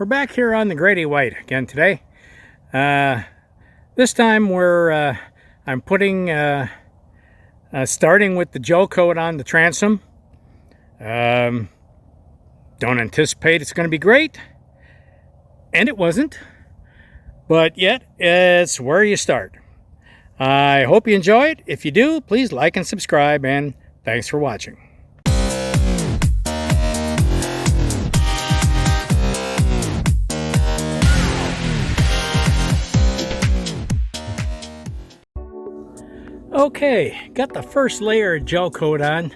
We're back here on the Grady White again today. This time I'm putting starting with the gel coat on the transom. Don't anticipate it's going to be great, and it wasn't, but yet it's where you start. I hope you enjoy it. If you do, please like and subscribe, and thanks for watching. Okay, got the first layer of gel coat on,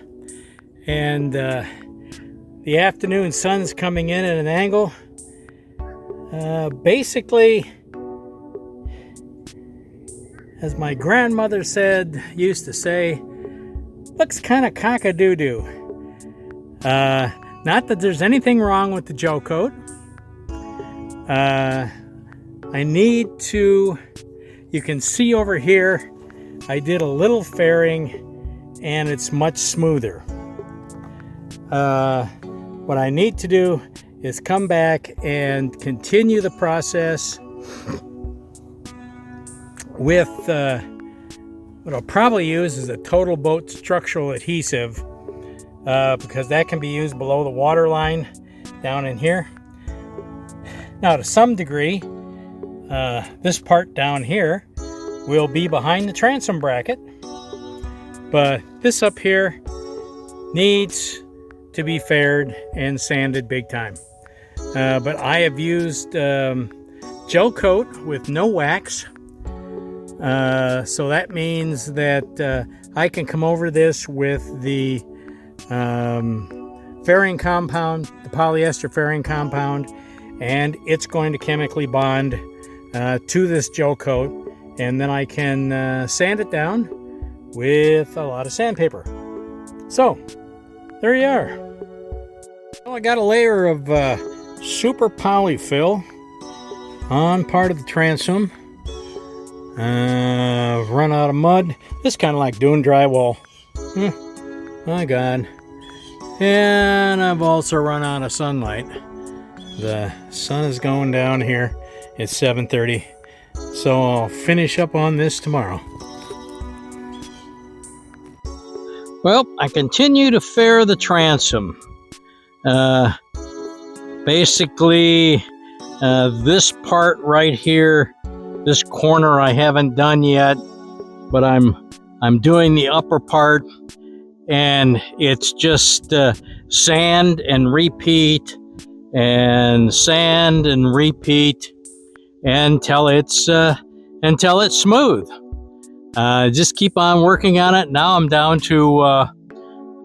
and the afternoon sun's coming in at an angle. Basically, as my grandmother used to say, looks kind of cock-a-doo-doo. Not that there's anything wrong with the gel coat. I need to, you can see over here, I did a little fairing and it's much smoother. What I need to do is come back and continue the process with what I'll probably use is a Total Boat structural adhesive, because that can be used below the water line down in here. Now, to some degree, this part down here will be behind the transom bracket, but this up here needs to be faired and sanded big time. But I have used gel coat with no wax, so that means that I can come over this with the fairing compound, the polyester fairing compound, and it's going to chemically bond to this gel coat. And then I can sand it down with a lot of sandpaper. So, there you are. Well, I got a layer of super polyfill on part of the transom. I've run out of mud. This is kind of like doing drywall. My God. And I've also run out of sunlight. The sun is going down here. It's 7:30. So I'll finish up on this tomorrow. Well, I continue to fair the transom. Basically, this part right here, this corner I haven't done yet, but I'm doing the upper part, and it's just sand and repeat, and sand and repeat, until it's smooth. Just keep on working on it. Now I'm down to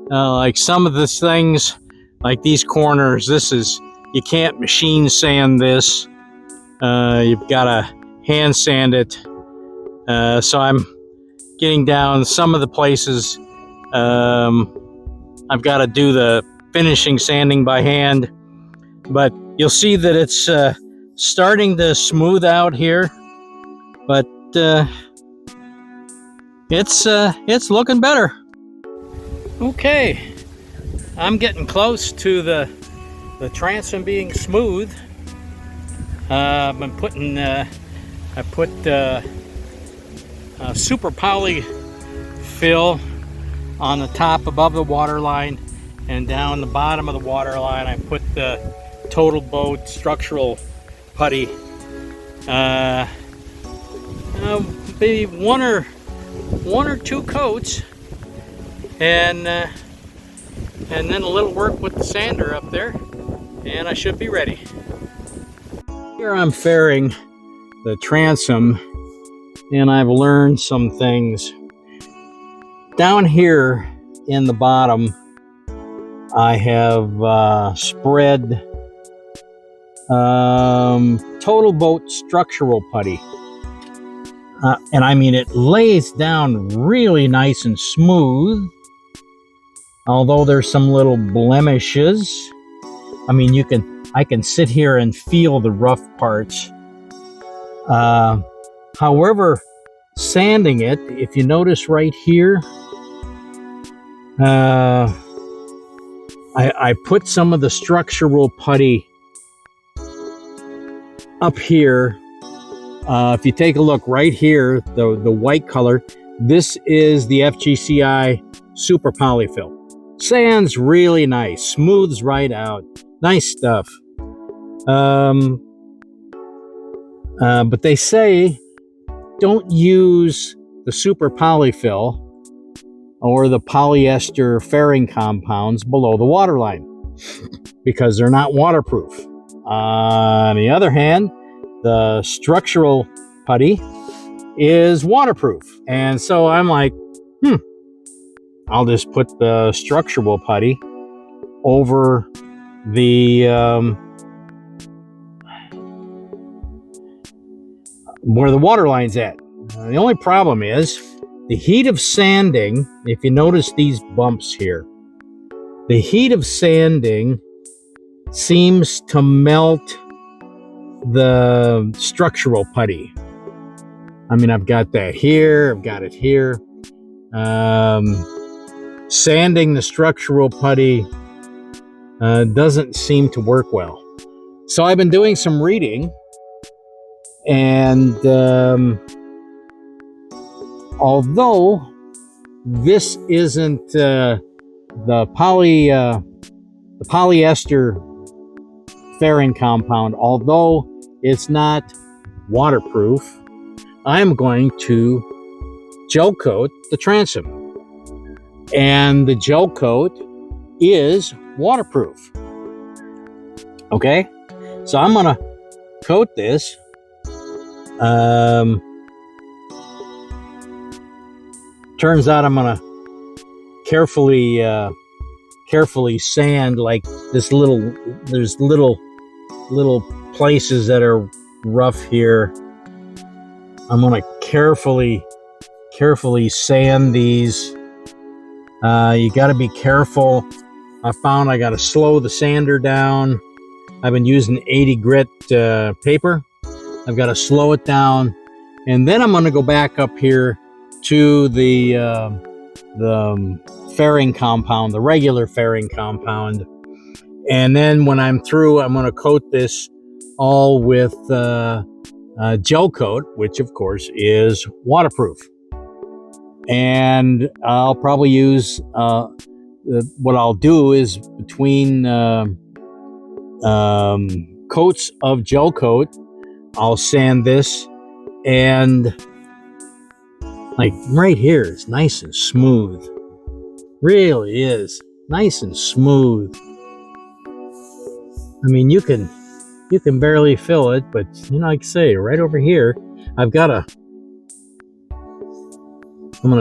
like some of the things, like these corners. You can't machine sand this. You've got to hand sand it. So I'm getting down some of the places. I've got to do the finishing sanding by hand, but you'll see that it's starting to smooth out here, but it's looking better. Okay, I'm getting close to the transom being smooth. I've been putting I put super poly fill on the top above the water line, and down the bottom of the water line I put the Total Boat structural putty. Maybe one or two coats, and then a little work with the sander up there, and I should be ready. Here I'm fairing the transom, and I've learned some things. Down here in the bottom, I have spread Total Boat structural putty, and I mean, it lays down really nice and smooth, although there's some little blemishes. I mean, I can sit here and feel the rough parts. However, sanding it, if you notice right here, I put some of the structural putty up here, if you take a look right here, the white color, this is the FGCI Super Polyfill. Sand's really nice, smooths right out, nice stuff. But they say don't use the Super Polyfill or the polyester fairing compounds below the waterline because they're not waterproof. On the other hand, the structural putty is waterproof. And so I'm like, I'll just put the structural putty over the where the water line's at. The only problem is the heat of sanding. If you notice these bumps here, the heat of sanding seems to melt the structural putty. I mean, I've got that here, I've got it here. Sanding the structural putty doesn't seem to work well. So I've been doing some reading, and although this isn't the polyester fairing compound, although it's not waterproof, I'm going to gel coat the transom, and the gel coat is waterproof. Okay, so I'm gonna coat this. Turns out I'm gonna carefully sand, like this there's little places that are rough here. I'm gonna carefully sand these. You got to be careful. I found I got to slow the sander down. I've been using 80 grit paper. I've got to slow it down, and then I'm going to go back up here to the fairing compound, the regular fairing compound, and then when I'm through, I'm going to coat this all with gel coat, which of course is waterproof. And I'll probably use what I'll do is between coats of gel coat, I'll sand this, and like right here, it's nice and smooth. Really is nice and smooth. I mean, you can barely feel it, but you know, like I say, right over here, I'm gonna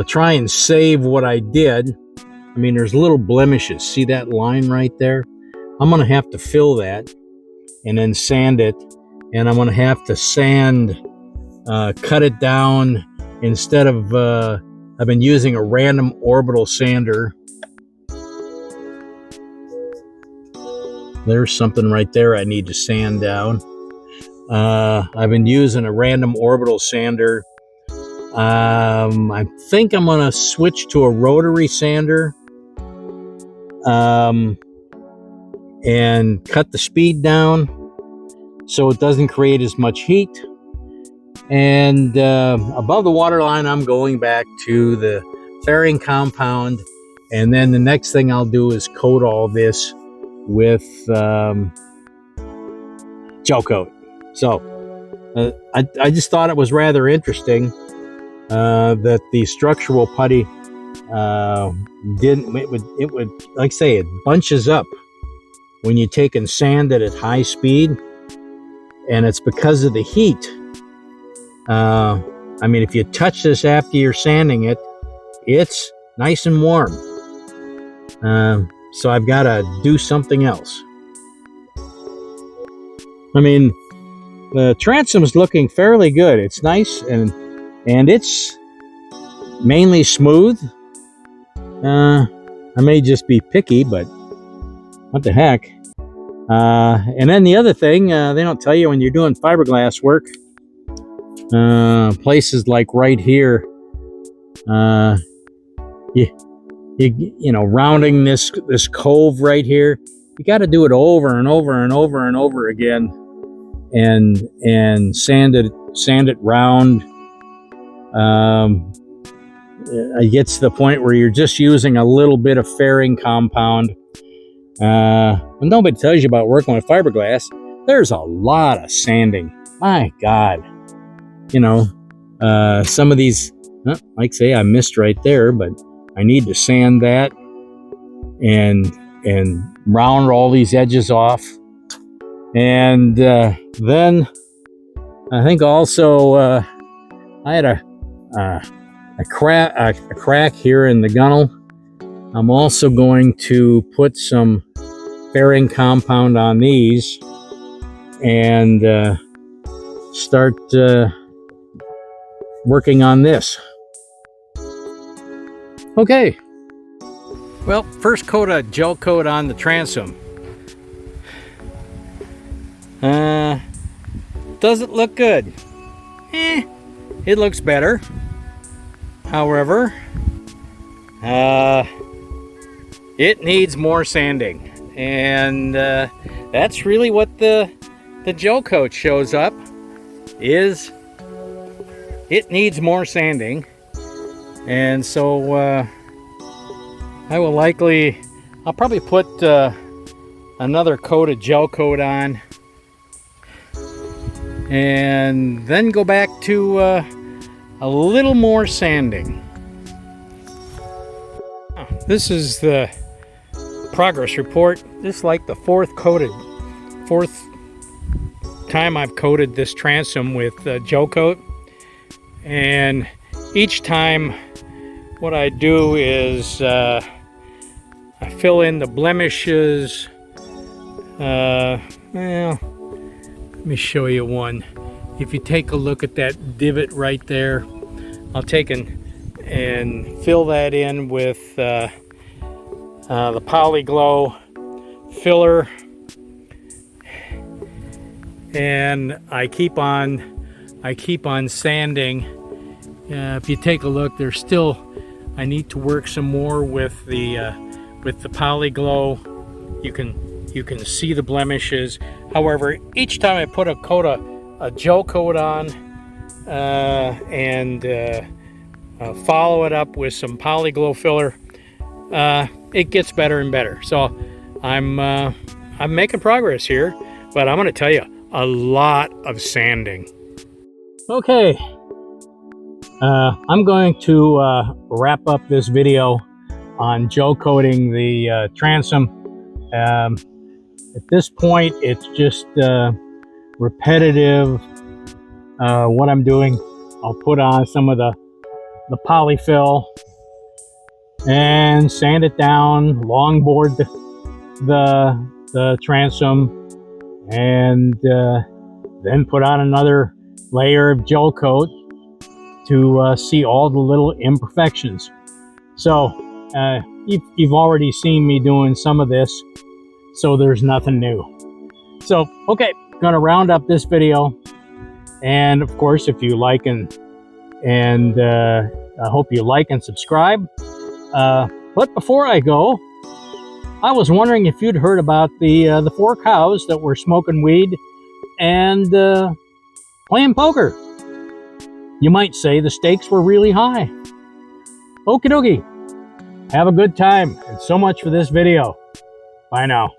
try and save what I did. I mean, there's little blemishes. See that line right there? I'm gonna have to fill that and then sand it, and I'm gonna have to cut it down. Instead of I've been using a random orbital sander. There's something right there I need to sand down. I've been using a random orbital sander. I think I'm going to switch to a rotary sander and cut the speed down so it doesn't create as much heat. And above the water line, I'm going back to the fairing compound, and then the next thing I'll do is coat all this with gel coat. So I just thought it was rather interesting that the structural putty it would like I say, it bunches up when you take and sand it at high speed, and it's because of the heat. I mean, if you touch this after you're sanding it, it's nice and warm. So I've got to do something else. I mean, the transom's looking fairly good. It's nice, and it's mainly smooth. I may just be picky, but what the heck. And then the other thing, they don't tell you when you're doing fiberglass work, places like right here, you know, rounding this cove right here, you got to do it over and over and over and over again. and sand it round. It gets to the point where you're just using a little bit of fairing compound. When nobody tells you about working with fiberglass, there's a lot of sanding. My God, you know, some of these, like say I missed right there, but I need to sand that and round all these edges off. And then I think also I had a crack here in the gunnel. I'm also going to put some fairing compound on these and start working on this. Okay. Well, first coat of gel coat on the transom. Doesn't look good. It looks better. However, it needs more sanding, and that's really what the gel coat shows up. Is it needs more sanding, and so I'll probably put another coat of gel coat on, and then go back to a little more sanding. This is the progress report. This is like the fourth time I've coated this transom with gel coat, and each time what I do is I fill in the blemishes. Well, let me show you one. If you take a look at that divot right there, I'll take and fill that in with the Poly-Glow filler, and I keep on sanding. If you take a look, there's still, I need to work some more with the Poly-Glow. You can see the blemishes. However, each time I put a gel coat on and follow it up with some Poly-Glow filler, it gets better and better. So I'm making progress here, but I'm going to tell you, a lot of sanding. Okay, I'm going to wrap up this video on gel coating the transom. At this point, it's just repetitive. What I'm doing, I'll put on some of the polyfill and sand it down, longboard the transom, and then put on another layer of gel coat to see all the little imperfections. So you've already seen me doing some of this, so there's nothing new. So okay, gonna round up this video, and of course, if you like and I hope you like and subscribe. But before I go, I was wondering if you'd heard about the 4 cows that were smoking weed and playing poker. You might say the stakes were really high. Okie dokie. Have a good time, and so much for this video. Bye now.